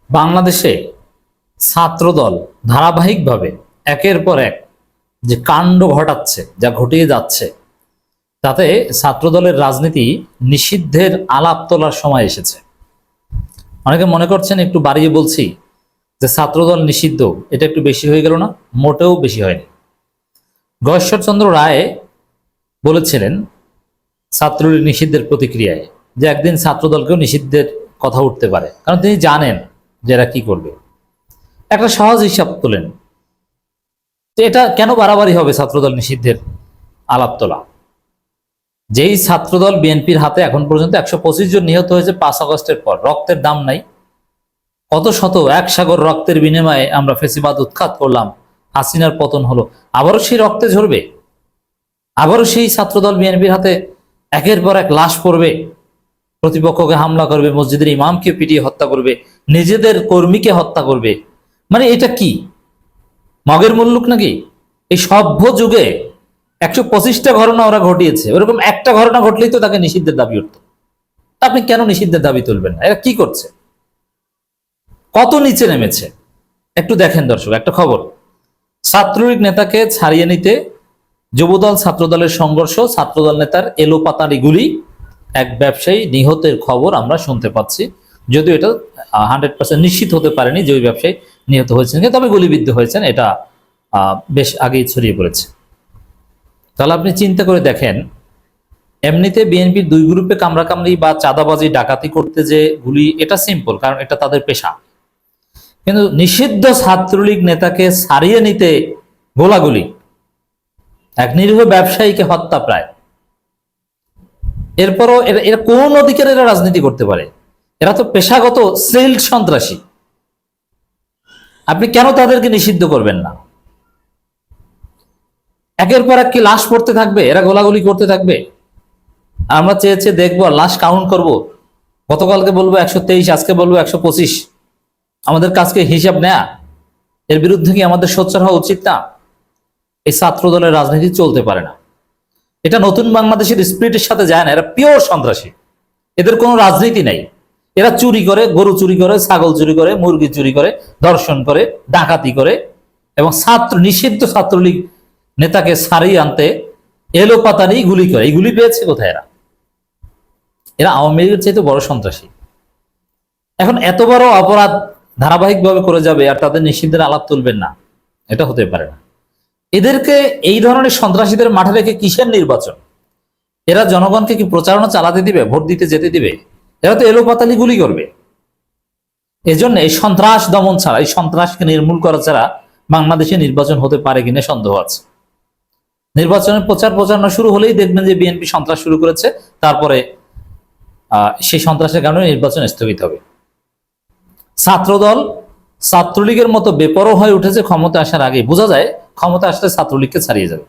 বাংলাদেশে ছাত্রদল ধারাবাহিকভাবে একের পর এক যে কাণ্ড ঘটাচ্ছে, যা ঘটিয়ে যাচ্ছে, তাতে ছাত্রদলের রাজনীতি নিষিদ্ধের আলাপ তোলার সময় এসেছে। অনেকে মনে করছেন একটু বাড়িয়ে বলছি যে ছাত্রদল নিষিদ্ধ, এটা একটু বেশি হয়ে গেল না? মোটেও বেশি হয়নি। গয়েশ্বরচন্দ্র রায় বলেছিলেন ছাত্রলীগ নিষিদ্ধের প্রতিক্রিয়ায় যে একদিন ছাত্রদলকেও নিষিদ্ধের কথা উঠতে পারে, কারণ তিনি জানেন যে এরা কি করবে। একটা সহজ হিসাব তোলেন যে এটা কেন বাড়াবাড়ি হবে ছাত্রদল নিষিদ্ধের আলাপ তোলা। যেই ছাত্রদল বিএনপির হাতে এখন পর্যন্ত 125 জন নিহত হয়েছে 5 আগস্টের পর, রক্তের দাম নাই, কত শত এক সাগর রক্তের বিনিময়ে আমরা ফেসিবাদ উৎখাত করলাম, হাসিনার পতন হলো, আবারও সেই রক্তে ঝরবে, আবারও সেই ছাত্রদল বিএনপির হাতে একের পর এক লাশ পড়বে, প্রতিপক্ষকে হামলা করবে, মসজিদের ইমামকে পিটিয়ে হত্যা করবে, নিজেদের কর্মীকে হত্যা করবে। মানে এটা কি মগের মুল্লুক নাকি? এই সভ্য যুগে 125টা ঘটনা ওরা ঘটিয়েছে, ওরকম একটা ঘটনা ঘটলেই তো তাকে নিষিদ্ধের দাবি উঠত। আপনি কেন নিষিদ্ধের দাবি তুলবেন না? এরা কি করছে, কত নিচে নেমেছে একটু দেখেন দর্শক। একটা খবর, ছাত্রলীগ নেতাকে ছাড়িয়ে নিতে যুবদল ছাত্রদলের সংঘর্ষ, ছাত্রদল নেতার এলোপাতাড়ি গুলি, এক ব্যবসায়ী নিহতের খবর আমরা শুনতে পাচ্ছি। যদিও এটা 100% নিশ্চিত হতে পারেনি যে ওই ব্যবসায়ী নিহত হয়েছেন, তবে গুলিবিদ্ধ হয়েছেন, এটা বেশ আগেই ছড়িয়ে পড়েছে। তাহলে আপনি চিন্তা করে দেখেন, এমনিতে বিএনপির দুই গ্রুপে কামড়াকামড়ি বা চাঁদাবাজি ডাকাতি করতে যে গুলি, এটা সিম্পল, কারণ এটা তাদের পেশা। কিন্তু নিষিদ্ধ ছাত্রলীগ নেতাকে ছাড়িয়ে নিতে গোলাগুলি, এক নিরীহ ব্যবসায়ীকে হত্যা প্রায়। এরপরও এরা কোন অধিকারে এরা রাজনীতি করতে পারে? এরা তো পেশাগত সেল সন্ত্রাসী। আপনি কেন তাদেরকে নিষিদ্ধ করবেন না? একের পর এক কি লাশ পড়তে থাকবে, এরা গোলাগুলি করতে থাকবে, আমরা চেয়েছে দেখবো, লাশ কাউন্ট করব, গতকালকে বলবো 123, আজকে বলবো 125, আমাদের কাজকে হিসাব নেয়া, এর বিরুদ্ধে কি আমাদের সোচ্চার হওয়া উচিত না? এই ছাত্র দলের রাজনীতি চলতে পারে না। এটা নতুন বাংলাদেশের স্পিরিটের সাথে যায় না। এরা পিওর সন্ত্রাসী, এদের কোনো রাজনীতি নাই। এরা চুরি করে, গরু চুরি করে, ছাগল চুরি করে, মুরগি চুরি করে, ধর্ষণ করে, ডাকাতি করে, এবং নিষিদ্ধ ছাত্রলীগ নেতাকে ছাড়িয়ে আনতে এলোপাতাড়ি গুলি করে। এই গুলি পেয়েছে কোথায় এরা? এরা আওয়ামী লীগের চাইতে বড় সন্ত্রাসী। এখন এত বড় অপরাধ ধারাবাহিকভাবে করে যাবে আর তাদের নিষিদ্ধের আলাপ তুলবেন না, এটা হতে পারে না। এদেরকে এই ধরনের সন্ত্রাসীদের মাঠে রেখে কিসের নির্বাচন? এরা জনগণকে কি প্রচারণা চালাতে দিবে, ভোট দিতে যেতে দিবে? এরা তো এলোপাতালি গুলি করবে। এজন্য এই সন্ত্রাস দমন ছাড়া, এই সন্ত্রাসকে নির্মূল করা ছাড়া বাংলাদেশে নির্বাচন হতে পারে কিনা সন্দেহ আছে। নির্বাচনের প্রচার প্রচারণা শুরু হলেই দেখবেন যে বিএনপি সন্ত্রাস শুরু করেছে, তারপরে সেই সন্ত্রাসের কারণে নির্বাচন স্থগিত হবে। ছাত্রদল ছাত্রলীগের মতো বেপরোয়া হয়ে উঠেছে ক্ষমতা আসার আগে, বোঝা যায় ক্ষমতা আসলে ছাত্রলীগকে ছাড়িয়ে যাবে।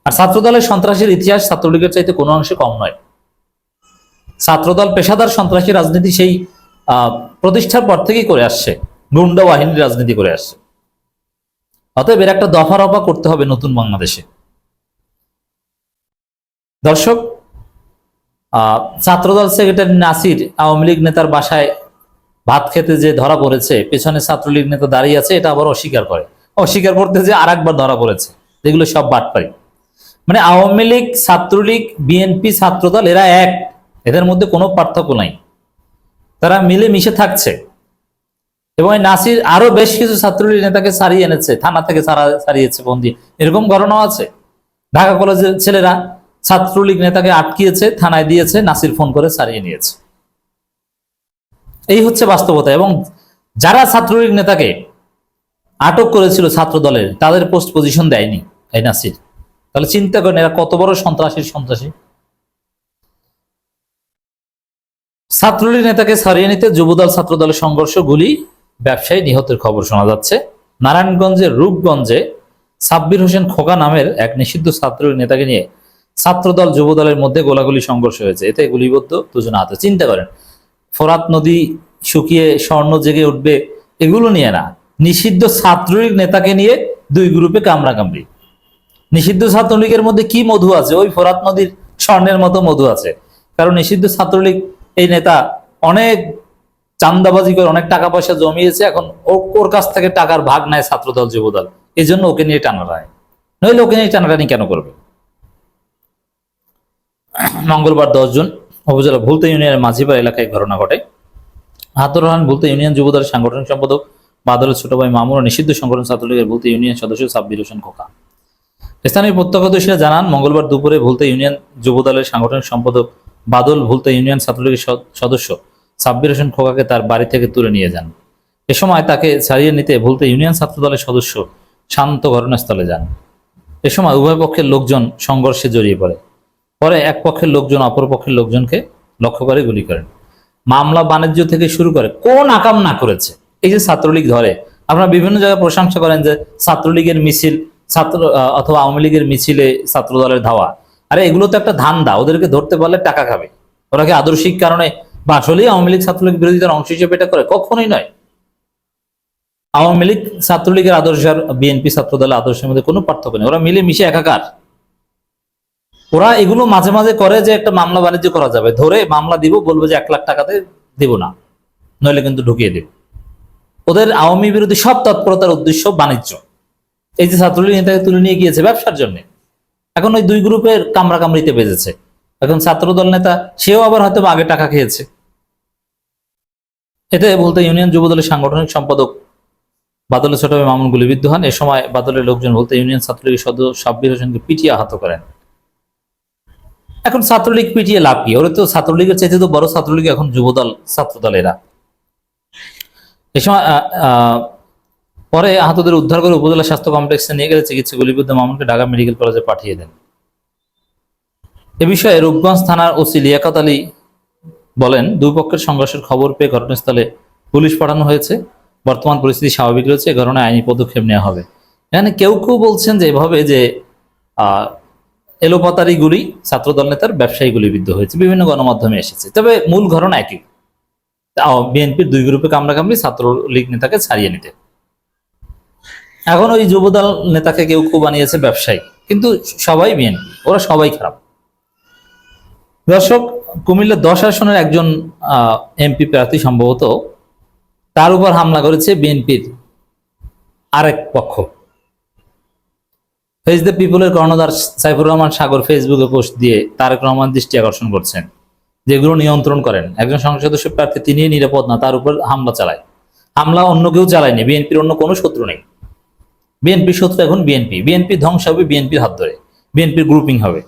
আর ছাত্রদলের সন্ত্রাসের ইতিহাস ছাত্রলীগের চাইতে কোনো অংশে কম নয়। ছাত্রদল পেশাদার সন্ত্রাসী রাজনীতি সেই প্রতিষ্ঠার পর থেকেই করে আসছে, গুন্ডা বাহিনীর রাজনীতি করে আসছে। অতএব এর একটা দফা রফা করতে হবে নতুন বাংলাদেশে। দর্শক, ছাত্রদল সেক্রেটারি নাসির আওয়ামী লীগ নেতার বাসায় ভাত খেতে যে ধরা পড়েছে, পেছনে ছাত্রলীগ নেতা দাঁড়িয়ে আছে, এটা আবার অস্বীকার করতে যে আরেকবার ধরা পড়েছে। এগুলো সব বাটপাড়ি। মানে আওয়ামী লীগ, ছাত্রলীগ, বিএনপি, ছাত্রদল এরা এক, এদের মধ্যে কোনো পার্থক্য নাই, তারা মিলে মিশে থাকছে। এবং নাসির আরো বেশ কিছু ছাত্রলীগ নেতাকে ছাড়িয়ে এনেছে, থানা থেকে ছাড়িয়েছে বন্দি, এরকম ঘটনাও আছে। ঢাকা কলেজের ছেলেরা ছাত্রলীগ নেতাকে আটকিয়েছে, থানায় দিয়েছে, নাসির ফোন করে ছাড়িয়ে নিয়েছে। এই হচ্ছে বাস্তবতা। এবং যারা ছাত্রলীগ নেতাকে আটক করেছিল ছাত্র দলের, তাদের পোস্ট পজিশন দেয়নি এই নাসির। তাহলে চিন্তা করেন এরা কত বড় সন্ত্রাসী। ছাত্রলীগ নেতাকে ছাড়িয়ে নিতে যুবদল ছাত্রদলের সংঘর্ষ, গুলি, ব্যবসায়ী নিহতের খবর শোনা যাচ্ছে। নারায়ণগঞ্জের রূপগঞ্জে সাব্বির হোসেন খোকা নামের এক নিষিদ্ধ ছাত্রলীগ নেতাকে নিয়ে ছাত্রদল যুবদলের মধ্যে গোলাগুলি সংঘর্ষ হয়েছে, এতে গুলিবদ্ধ 2 জন আহত। চিন্তা করেন, ফোরাত নদী শুকিয়ে স্বর্ণ জেগে উঠবে, এগুলো নিয়ে না, নিষিদ্ধ ছাত্রলীগ নেতাকে নিয়ে দুই গ্রুপে কামড়াকামড়ি। নিষিদ্ধ ছাত্রলীগের মধ্যে কি মধু আছে? ওই ফোরাত নদীর স্বর্ণের মতো মধু আছে। কারণ নিষিদ্ধ ছাত্রলীগ এই নেতা অনেক চান্দাবাজি করে অনেক টাকা পয়সা জমিয়েছে, এখন ওর কাছ থেকে টাকার ভাগ নেয় ছাত্রদল যুবদল, এই জন্য ওকে নিয়ে টানাটানি। নইলে ওকে নিয়ে টানাটানি কেন করবে? মঙ্গলবার 10 জুন উপজেলা ভুলতা ইউনিয়নের মাঝিপাড়া এলাকায় ঘটনা ঘটে। আহাতুর রহমান ভুলতা ইউনিয়ন যুবদলের সাংগঠনিক সম্পাদক, বাদলের ছোট ভাই মামুন ও নিষিদ্ধ সংগঠন ছাত্রলীগের ভুলতা ইউনিয়ন সদস্য সাব্বির হোসেন খোকা। স্থানীয় প্রত্যক্ষদর্শীরা জানান, মঙ্গলবার দুপুরে ভুলতা ইউনিয়ন যুবদলের সাংগঠনিক সম্পাদক বাদল ভুলতা ইউনিয়ন ছাত্রলীগের সদস্য সাব্বির হোসেন খোকাকে তার বাড়ি থেকে তুলে নিয়ে যান। এ সময় তাকে ছাড়িয়ে নিতে ভুলতা ইউনিয়ন ছাত্রদলের সদস্য শান্ত ঘটনাস্থলে যান। এ সময় উভয় পক্ষের লোকজন সংঘর্ষে জড়িয়ে পড়ে। পরে এক পক্ষের লোকজন অপর পক্ষের লোকজনকে লক্ষ্য করে গুলি করেন। মামলা বাণিজ্য থেকে শুরু করে কোন আকাম না করেছে এই যে ছাত্রলীগ ধরে, আপনারা বিভিন্ন জায়গায় প্রশংসা করেন যে ছাত্রলীগের মিছিল, অথবা আওয়ামী লীগের মিছিলে ছাত্র দলের ধাওয়া। আরে এগুলো তো একটা ধান্দা, ওদেরকে ধরতে পারলে টাকা খাবে। ওরা কি আদর্শিক কারণে বা আসলেই আওয়ামী লীগ ছাত্রলীগ বিরোধিতার অংশ হিসেবে এটা করে? কখনোই নয়। আওয়ামী লীগ ছাত্রলীগের আদর্শ আর বিএনপি ছাত্র দলের আদর্শের মধ্যে কোনো পার্থক্য নেই, ওরা মিলে মিশে একাকার। ওরা এগুলো মাঝে মাঝে করে যে একটা মামলা বাণিজ্য করা যাবে, ধরে মামলা দিব, বলবো যে 1 লাখ টাকাতে দিব না, নইলে কিন্তু ঢুকিয়ে দেব। ওদের আওয়ামী বিরোধী সব তৎপরতার উদ্দেশ্য বাণিজ্য। এই যে ছাত্রলীগ নেতাকে তুলে নিয়ে গিয়েছে ব্যবসার জন্য, এখন ওই দুই গ্রুপের কামড়াকামড়িতে বেজেছে। এখন ছাত্রদল নেতা সেও আবার হয়তো আগে টাকা খেয়েছে। এতে বলতে ইউনিয়ন যুবদলের সাংগঠনিক সম্পাদক বাদলের ছোট ভাই মামুন গুলিবিদ্ধ হন। এ সময় বাদলের লোকজন বলতে ইউনিয়ন ছাত্রলীগের সদস্য সাব্বির হোসেনকে পিটিয়ে আহত করেন। এখন ছাত্রলীগ পিটিয়ে লাভ কি? ওরা তো ছাত্রলীগের চাইতে তো বড় ছাত্রলীগ এখন যুবদল ছাত্রদলেরা। এ সময় পরে আহতদের উদ্ধার করে উপজেলা স্বাস্থ্য কমপ্লেক্সে নিয়ে গেলে চিকিৎসা গুলিবিদ্ধ মামুনকে ঢাকা মেডিকেল কলেজে পাঠিয়ে দেন। এ বিষয়ে রূপগঞ্জ থানার ওসি লিয়াকত আলী বলেন, দুই পক্ষের সংঘর্ষের খবর পেয়ে ঘটনাস্থলে পুলিশ পাঠানো হয়েছে। বর্তমান পরিস্থিতি স্বাভাবিক রয়েছে, এ কারণে আইনি পদক্ষেপ নেওয়া হবে। এখানে কেউ কেউ বলছেন যে এভাবে যে এলোপাতারি গুলি ছাত্রদল নেতার ব্যবসায়ী গুলিবিদ্ধ হয়েছে, বিভিন্ন গণমাধ্যমে এসেছে। তবে মূল ঘটনা একই, বিএনপির দুই গ্রুপে কামড়াকামড়ি ছাত্রলীগ নেতাকে ছাড়িয়ে নিতে। এখন ওই যুবদল নেতাকে কেউ কেউ বানিয়েছে ব্যবসায়ী, কিন্তু সবাই বিএনপি, ওরা সবাই খারাপ। দর্শক, কুমিল্লা 10 আসনের একজন এমপি প্রার্থী সম্ভবত, তার উপর হামলা করেছে বিএনপির আরেক পক্ষ। ফেস দ্য পিপলের কর্ণধার সাইফুর রহমান সাগর ফেসবুকে পোস্ট দিয়ে তারেক রহমান দৃষ্টি আকর্ষণ করছেন, যেগুলো নিয়ন্ত্রণ করেন একজন সংসদ সদস্য প্রার্থী, তিনি নিরাপদ না, তার উপর হামলা চালায়। হামলা অন্য কেউ চালায়নি, বিএনপির অন্য কোনো শত্রু নেই। বিএনপির শত্রু এখন বিএনপি ধ্বংস হবে বিএনপির হাত ধরে, বিএনপির গ্রুপিং হবে।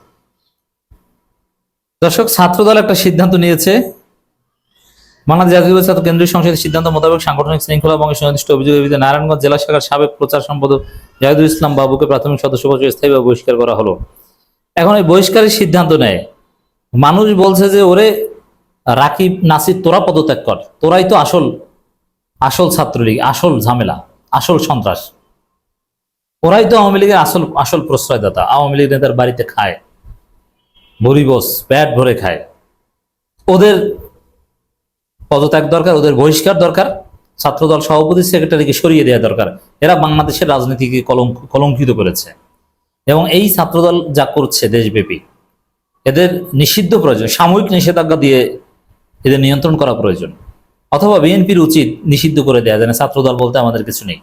দর্শক, ছাত্রদল একটা সিদ্ধান্ত নিয়েছে। বাংলাদেশ জাতীয় ছাত্র কেন্দ্রীয় সংসদের সিদ্ধান্ত মোতাবেক সাংগঠনিক শৃঙ্খলা এবং সুনির্দিষ্ট অভিযোগের ভিত্তিতে নারায়ণগঞ্জ জেলা শাখার সাবেক প্রচার সম্পাদক জাহিদুল ইসলাম বাবুকে প্রাথমিক সদস্য পদে স্থায়ীভাবে বহিষ্কার করা হলো। এখন এই বহিষ্কারের সিদ্ধান্ত নেয়, মানুষ বলছে যে ওরে রাকিব নাসির, তোরা পদত্যাগ কর, তোরাই তো আসল ছাত্রলীগ, আসল ঝামেলা, আসল সন্ত্রাস। ওরাই তো আওয়ামী লীগের আসল প্রশ্রয়দাতা। আওয়ামী লীগ নেতার বাড়িতে খায়, ভরি বস পেট ভরে খায়। ওদের পদত্যাগ দরকার, ওদের বহিষ্কার দরকার, ছাত্রদল সভাপতি সেক্রেটারিকে সরিয়ে দেওয়া দরকার। এরা বাংলাদেশের রাজনীতিকে কলঙ্কিত করেছে, এবং এই ছাত্রদল যা করছে দেশব্যাপী, এদের নিষিদ্ধ প্রয়োজন, সাময়িক নিষেধাজ্ঞা দিয়ে এদের নিয়ন্ত্রণ করা প্রয়োজন, অথবা বিএনপির উচিত নিষিদ্ধ করে দেওয়া যায় না, ছাত্রদল বলতে আমাদের কিছু নেই।